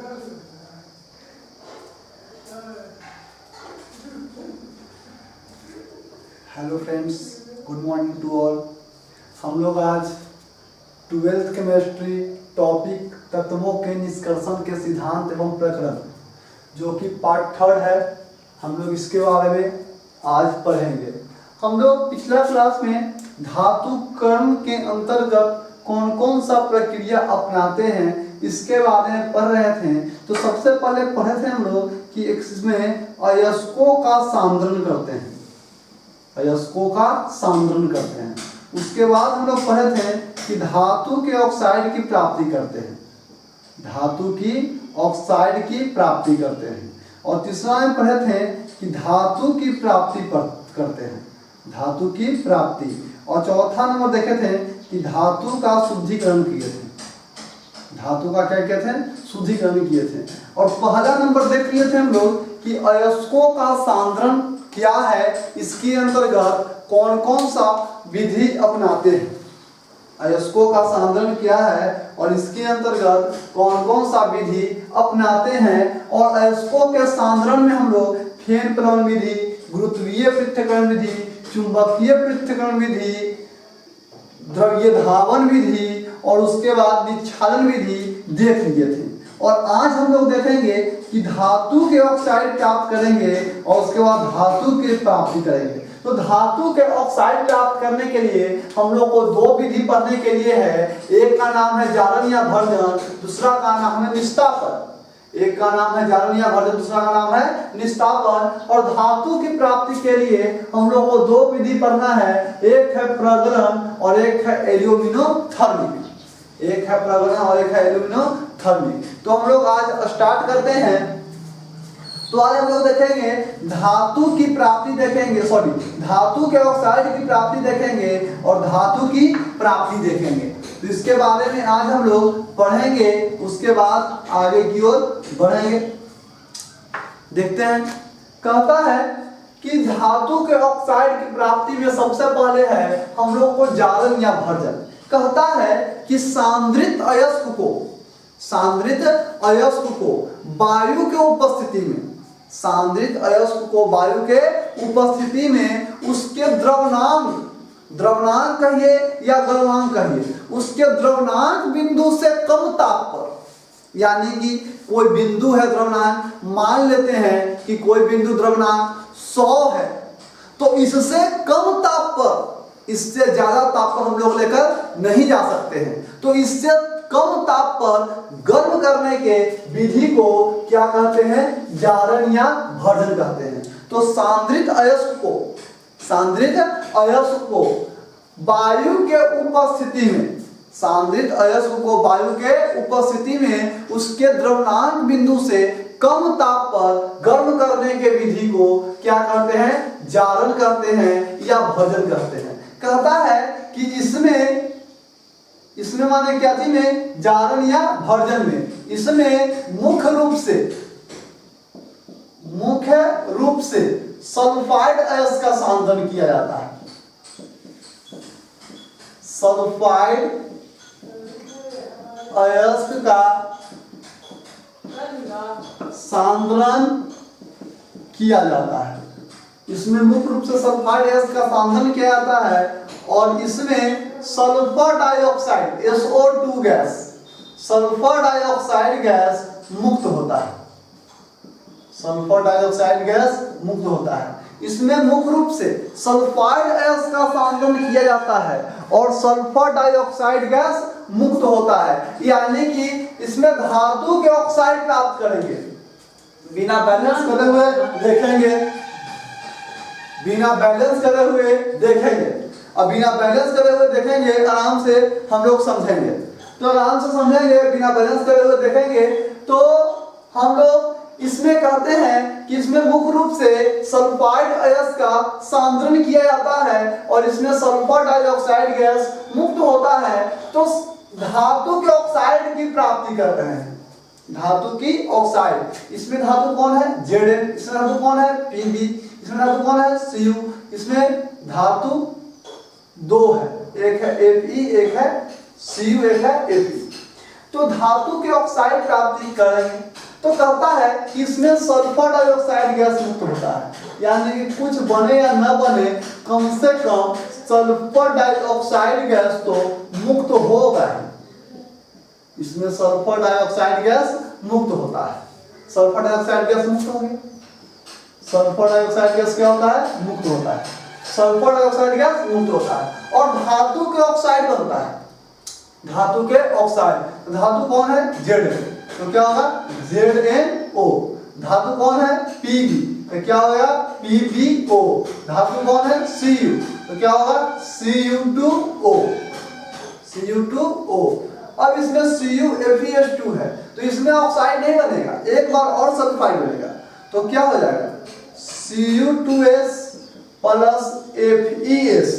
Hello friends, good morning to all. हम लोग आज 12th केमिस्ट्री टॉपिक तत्वों के निष्कर्षण के सिद्धांत एवं प्रकरण, जो कि पार्ट 3 है, हम लोग इसके बारे में आज पढ़ेंगे। हम लोग पिछला क्लास में धातु कर्म के अंतर्गत कौन कौन सा प्रक्रिया अपनाते हैं इसके बारे में पढ़ रहे थे। तो सबसे पहले पढ़े थे हम लोग कि इसमें अयस्कों का सांद्रण करते हैं, अयस्कों का सांद्रण करते हैं। उसके बाद हम लोग पढ़े थे कि धातु के ऑक्साइड की प्राप्ति करते हैं, धातु की ऑक्साइड की प्राप्ति करते हैं। और तीसरा में पढ़े थे कि धातु की प्राप्ति करते हैं, धातु की प्राप्ति। और चौथा नंबर देखे थे कि धातु का शुद्धिकरण किए थे, धातु का क्या किए थे, शुद्धिकरण किए थे। और पहला नंबर देख लिए थे हम लोग कि अयस्कों का सांद्रण क्या है, इसके अंतर्गत कौन कौन सा विधि अपनाते हैं। अयस्कों का सांद्रण क्या है और इसके अंतर्गत कौन कौन सा विधि अपनाते हैं। और अयस्कों के सांद्रण में हम लोग फेन प्लवन विधि, गुरुत्वीय पृथक्करण विधि, चुंबकीय पृथक्करण विधि, द्रव्य धावन विधि और उसके बाद निक्षालन विधि देख लिए थे। और आज हम लोग देखेंगे कि धातु के ऑक्साइड प्राप्त करेंगे और उसके बाद धातु की प्राप्ति करेंगे। तो धातु के ऑक्साइड प्राप्त करने के लिए हम लोग को दो विधि पढ़ने के लिए है। एक का नाम है जारण या भर्जन, दूसरा का नाम है निस्तापन। एक का नाम है जारण या भर्जन, दूसरा का नाम है निस्तापन। और धातु की प्राप्ति के लिए हम लोग को दो विधि पढ़ना है, एक है प्रगलन और एक है एल्यूमिनोथर्मिक। एक है प्रगलन और एक है एल्यूमिनोथर्मिक। तो हम लोग आज स्टार्ट करते हैं। तो आज हम लोग देखेंगे धातु की प्राप्ति देखेंगे, धातु के ऑक्साइड की प्राप्ति देखेंगे और धातु की प्राप्ति देखेंगे। तो इसके बारे में आज हम लोग पढ़ेंगे, उसके बाद आगे की ओर बढ़ेंगे। देखते हैं, कहता है कि धातु के ऑक्साइड की प्राप्ति में सबसे पहले है हम लोग को जारण या भर्जन। कहता है कि सांद्रित अयस्क को वायु के उपस्थिति में, सांद्रित अयस्क को वायु के उपस्थिति में उसके द्रवणांक कहिए या गलनांक कहिए, उसके द्रवणांक बिंदु से कम ताप पर, यानी कि कोई बिंदु है द्रवणांक, मान लेते हैं कि कोई बिंदु द्रवणांक 100 है, तो इससे कम ताप पर, इससे ज्यादा ताप पर हम लोग लेकर नहीं जा सकते हैं। तो इससे कम ताप पर गर्म करने के विधि को क्या कहते हैं, जारण या भर्जन कहते हैं। तो सांद्रित अयस्क को वायु के उपस्थिति में, सांद्रित अयस्क को वायु के उपस्थिति में उसके द्रवणांक बिंदु से कम ताप पर गर्म करने के विधि को क्या कहते हैं, जारण कहते हैं या भर्जन कहते हैं। कहता है कि इसमें माने क्या थी में, जारण या भर्जन में, इसमें मुख्य रूप से सल्फाइड अयस्क का सांद्रण किया जाता है, सल्फाइड अयस्क का सांद्रण किया जाता है। इसमें मुख्य रूप से सल्फाइड अयस्क का सांद्रण किया जाता है और इसमें sulphur dioxide SO2 gas, sulphur dioxide gas मुक्त होता है, सल्फर डाइऑक्साइड गैस मुक्त होता है। इसमें मुख्य रूप से सल्फाइड अयस्क का सांद्रण किया जाता है और सल्फर डाइऑक्साइड गैस मुक्त होता है, यानी कि इसमें धातु के ऑक्साइड प्राप्त करेंगे। बिना बैलेंस करे हुए देखेंगे, बिना बैलेंस करे हुए देखेंगे। अब बिना बैलेंस करे हुए देखेंगे, आराम से हम लोग समझेंगे। तो आराम से समझेंगे, बिना बैलेंस करे हुए देखेंगे तो हम लोग इसमें कहते हैं कि इसमें मुख्य रूप से सल्फाइड अयस्क का सांद्रण किया जाता है और इसमें सल्फर डाइऑक्साइड गैस मुक्त होता है। तो धातु के ऑक्साइड की प्राप्ति करते हैं, धातु की ऑक्साइड। इसमें धातु कौन है, Zn, इसमें धातु कौन है, Pb, इसमें धातु कौन है, Cu, इसमें धातु दो है, एक है Fe, एक है Cu, एक है Fe। तो धातु के ऑक्साइड प्राप्ति करेंगे। तो कहता है कि इसमें सल्फर डाइऑक्साइड गैस मुक्त होता है, यानी कि कुछ बने या न बने कम से कम सल्फर डाइऑक्साइड गैस तो मुक्त होगा ही। इसमें सल्फर डाइऑक्साइड गैस मुक्त होता है। सल्फर डाइऑक्साइड गैस मुक्त हो गया। सल्फर डाइऑक्साइड गैस क्या होता है? मुक्त होता है। सल्फर डाइऑक्साइड गैस मुक्त होता है और धातु के ऑक्साइड बनता है। धातु के ऑक्साइड, धातु कौन है? जेड, तो क्या होगा? ZnO। धातु कौन है? Pb, तो क्या होगा? PbO। धातु कौन है? Cu, तो क्या होगा? Cu2O। Cu2O। अब इसमें CuFeS2 है, तो इसमें ऑक्साइड नहीं बनेगा, एक बार और सल्फाइड बनेगा, तो क्या हो जाएगा? Cu2S plus FeS।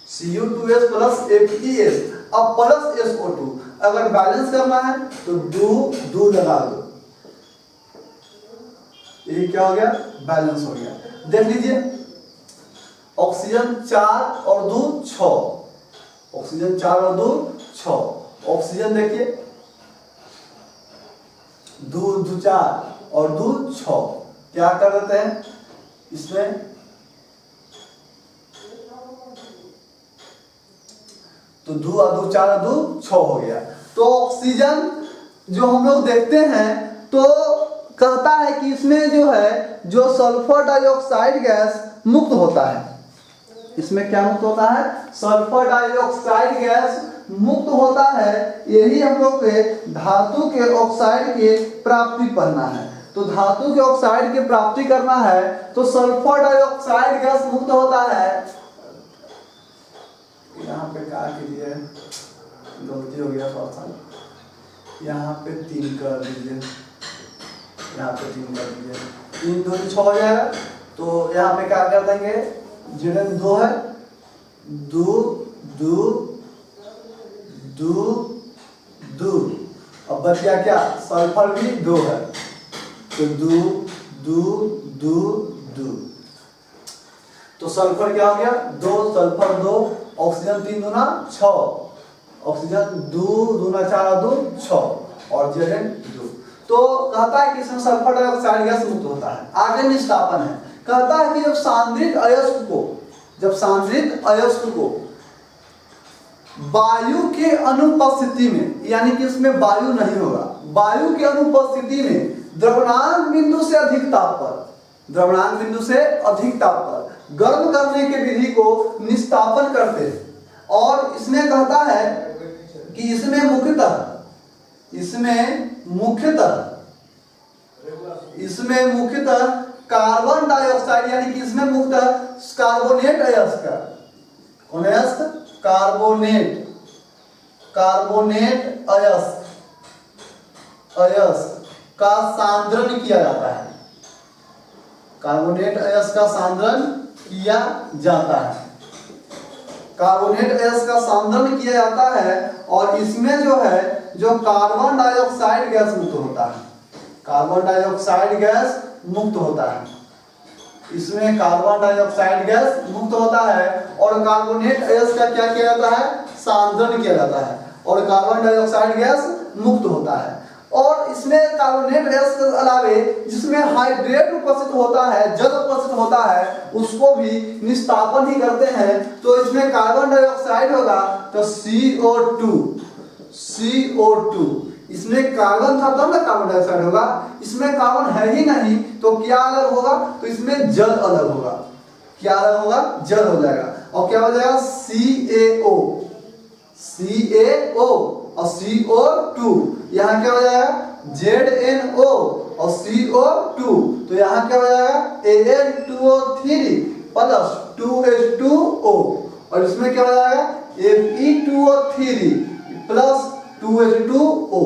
Cu2S plus FeS। अब प्लस SO2, अगर बैलेंस करना है तो दो लगा दो, ये क्या हो गया? बैलेंस हो गया। देख लीजिए, ऑक्सीजन 4 और 2 6, ऑक्सीजन 4 और 2 6। ऑक्सीजन देखिए 2 4 और 2 6, क्या कर देते हैं इसमें? तो 2 और 2 4 और 2 6 हो गया। तो ऑक्सीजन जो हम लोग देखते हैं तो कहता है कि इसमें जो है जो सल्फर डाइऑक्साइड गैस मुक्त होता है। इसमें क्या मुक्त होता है? सल्फर डाइऑक्साइड गैस मुक्त होता है। यही हम लोग के धातु के ऑक्साइड के प्राप्ति पढ़ना है। तो धातु के ऑक्साइड की प्राप्ति करना है तो सल्फर डाइऑक्साइड गैस मुक्त होता है। यहाँ पे क्या कीजिए, गलती हो गया थोड़ा सा, यहाँ पे 3 कर दीजिए, यहाँ पे 3 कर दीजिए, 3 2 6 हो जाएगा। तो यहाँ पे क्या कर देंगे? Zn 2 है, 2 2 2 2, अब बच गया क्या? सल्फर भी 2 है, तो 2 2 2 2, तो सल्फर क्या हो गया? 2, सल्फर 2, ऑक्सीजन 3 दूना 6, ऑक्सीजन 2 दूना 4 और 2 6 और Zn 2। तो कहता है कि इसमें सल्फर डाइऑक्साइड गैस मुक्त होता है। आगे निष्कापन है, कहता है कि जब सांद्रित अयस्क को वायु के अनुपस्थिति में, यानी कि इसमें वायु नहीं होगा, वायु के अनुपस्थिति में द्रवणांक बिंदु से अधिक ताप पर गर्म करने के विधि को निष्कापन करते हैं। और इसमें कहता है कि इसमें मुख्यतः कार्बन डाइऑक्साइड, यानी कि इसमें मुख्यतः कार्बोनेट अयस्क, कौन अयस्क? कार्बोनेट अयस्क का सांद्रण किया जाता है। कार्बोनेट अयस्क का सांद्रण किया जाता है। कार्बोनेट अयस्क का सांद्रण किया जाता है और इसमें जो है जो कार्बन डाइऑक्साइड गैस मुक्त होता है। कार्बन डाइऑक्साइड गैस मुक्त होता है, इसमें कार्बन डाइऑक्साइड गैस मुक्त होता है और कार्बोनेट अयस्क का क्या किया जाता है? सांद्रण किया जाता है और कार्बन डाइऑक्साइड गैस मुक्त होता है। और इसमें कार्बोनेट अयस्क के अलावे जिसमें हाइड्रेट उपस्थित होता है, जल उपस्थित होता है, उसको भी निष्कापन ही करते हैं। तो इसमें कार्बन डाइऑक्साइड होगा तो CO2, इसमें कार्बन था तब ना कार्बन डाइऑक्साइड होगा, इसमें कार्बन है ही नहीं, तो क्या अलग होगा? तो इसमें जल अलग होगा। क्या अलग होगा? जल हो जाएगा। और क्या हो जाएगा? CaO और CO2, यहाँ क्या हो जाएगा? ZnO और CO2, तो यहाँ क्या हो जाएगा? Al2O3 प्लस 2H2O, और इसमें क्या हो जाएगा? Fe2O3 plus 2H2O।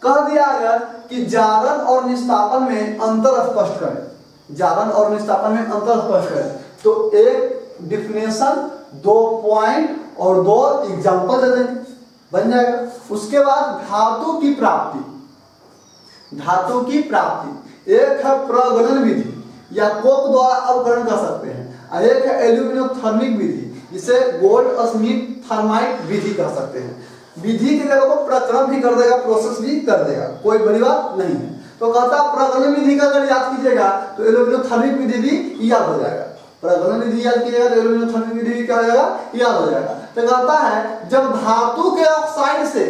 कह दिया अगर कि जारन और निष्कापन में अंतर स्पष्ट करें, जारन और निष्कापन में अंतर स्पष्ट करें, तो एक डिफिनेशन, 2 पॉइंट और 2 एग्जांपल दे देंगे, बन जाएगा। उसके बाद धातु की प्राप्ति, एक है प्रगणन विधि या कोक द्वारा अवकरण कर सकते हैं, और एक है एल्यूमिनोथर्मिक विधि, जिसे गोल्ड स्मिथ थर्माइट विधि कह सकते हैं। विधि की जगह को प्रक्रम भी कर देगा, प्रोसेस भी कर देगा, कोई बड़ी बात नहीं है। तो कहता प्रकलन विधि का अगर याद कीजिएगा तो एल्यूमिनोथर्मिक विधि भी याद हो जाएगा। प्रकलन विधि याद कीजिएगा तो एल्यूमिनोथर्मिक विधि भी क्या हो जाएगा, याद हो जाएगा। तो कहता है जब धातु के ऑक्साइड से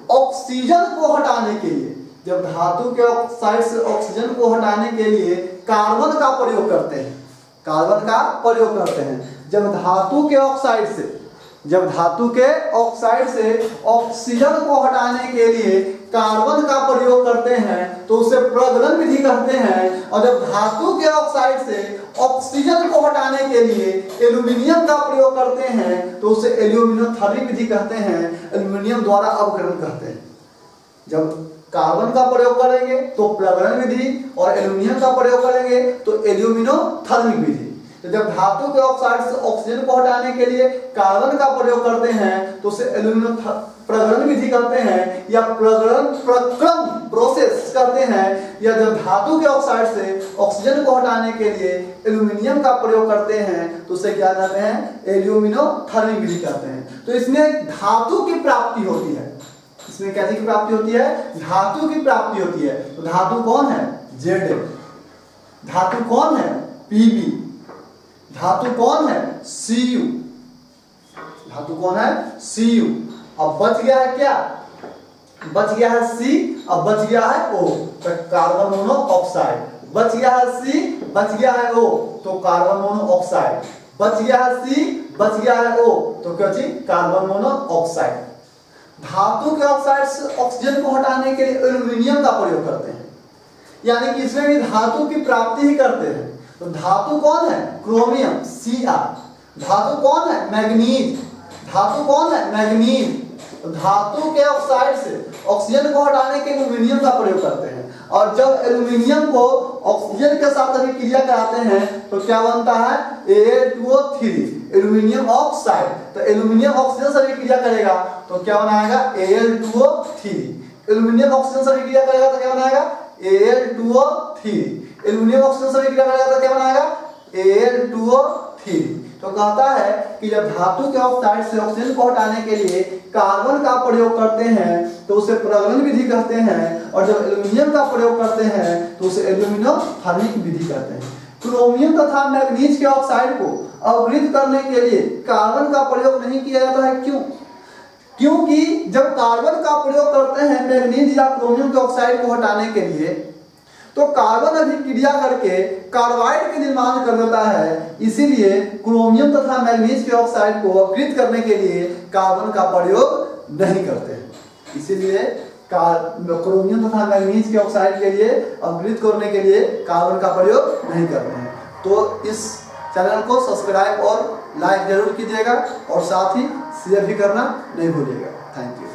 ऑक्सीजन को हटाने के लिए, जब धातु के ऑक्साइड से ऑक्सीजन को हटाने के लिए कार्बन का प्रयोग करते हैं, कार्बन का प्रयोग करते हैं। जब धातु के ऑक्साइड से ऑक्सीजन को हटाने के लिए कार्बन का प्रयोग करते हैं तो उसे प्रगलन विधि कहते हैं। और जब धातु के ऑक्साइड से ऑक्सीजन को हटाने के लिए एल्यूमिनियम का प्रयोग करते हैं तो उसे एल्यूमिनोथर्मिक विधि कहते हैं, एल्यूमिनियम द्वारा अवकरण कहते हैं। जब कार्बन का प्रयोग करेंगे तो प्रगलन विधि और एल्यूमिनियम का प्रयोग करेंगे तो एल्यूमिनोथर्मिक विधि। तो जब धातु के ऑक्साइड से ऑक्सीजन को हटाने के लिए कार्बन का प्रयोग करते हैं तो उसे प्रगलन विधि कहते हैं या प्रक्रम प्रोसेस कहते हैं। या जब धातु के ऑक्साइड से ऑक्सीजन को हटाने के लिए एल्यूमिनियम का प्रयोग करते हैं तो उसे क्या कहते हैं, एल्यूमिनोथर्मिक विधि कहते हैं। तो इसमें धातु की प्राप्ति होती है, इसमें कैसे की प्राप्ति होती है, धातु की प्राप्ति होती है। तो धातु कौन है, Zn। धातु कौन है, Pb। धातु कौन है, Cu। धातु कौन है, Cu। अब बच गया है क्या, बच गया है C, अब बच गया है O, तो कार्बन मोनोऑक्साइड। बच गया है C, बच गया है O, तो कार्बन मोनोऑक्साइड। बच गया है C, बच गया है O, तो क्या चीज, कार्बन मोनोऑक्साइड। धातु के ऑक्साइड से ऑक्सीजन को हटाने के लिए एल्यूमिनियम का प्रयोग करते हैं, यानी कि इसमें भी धातु की प्राप्ति ही करते हैं। तो धातु कौन है, क्रोमियम Cr। धातु कौन है, मैग्नीज। धातु कौन है, मैग्नीज। तो धातु के ऑक्साइड से ऑक्सीजन को हटाने के लिए एल्यूमिनियम का प्रयोग करते हैं। और जब एल्यूमिनियम को ऑक्सीजन के साथ अभिक्रिया कराते हैं तो क्या बनता है, Al2O3, एल्यूमिनियम ऑक्साइड। तो एल्यूमिनियम ऑक्सीजन से अभिक्रिया करेगा तो क्या बनाएगा, Al2O3। एल्यूमिनियम ऑक्सीजन से अभिक्रिया करेगा तो क्या बनाएगा, Al2O3। एल्यूमिनियम ऑक्सीजन से अभिक्रिया करेगा तो क्या बनाएगा, Al2O3। तो कहता है कि जब धातु के ऑक्साइड से ऑक्सीजन को हटाने के लिए कार्बन का प्रयोग करते हैं तो उसे प्रगलन विधि कहते हैं। और जब एल्यूमिनियम का प्रयोग करते हैं तो उसे एल्यूमिनोथर्मिक विधि कहते हैं। क्रोमियम तथा मैग्नीज के ऑक्साइड को अवकृत करने के लिए कार्बन का प्रयोग नहीं किया जाता है, क्यों, क्योंकि जब कार्बन का प्रयोग करते हैं मैग्नीज या क्रोमियम के ऑक्साइड को हटाने के लिए तो कार्बन अभिक्रिया करके कार्बाइड के निर्माण कर देता है। इसीलिए क्रोमियम तथा मैग्नीज के ऑक्साइड को अवकृत करने के लिए कार्बन का प्रयोग नहीं करते हैं। इसीलिए क्रोमियम तथा मैग्नीज के ऑक्साइड के लिए अवकृत करने के लिए कार्बन का प्रयोग नहीं करते हैं। तो इस चैनल को सब्सक्राइब और लाइक जरूर कीजिएगा और साथ ही शेयर भी करना नहीं भूलिएगा। Thank you.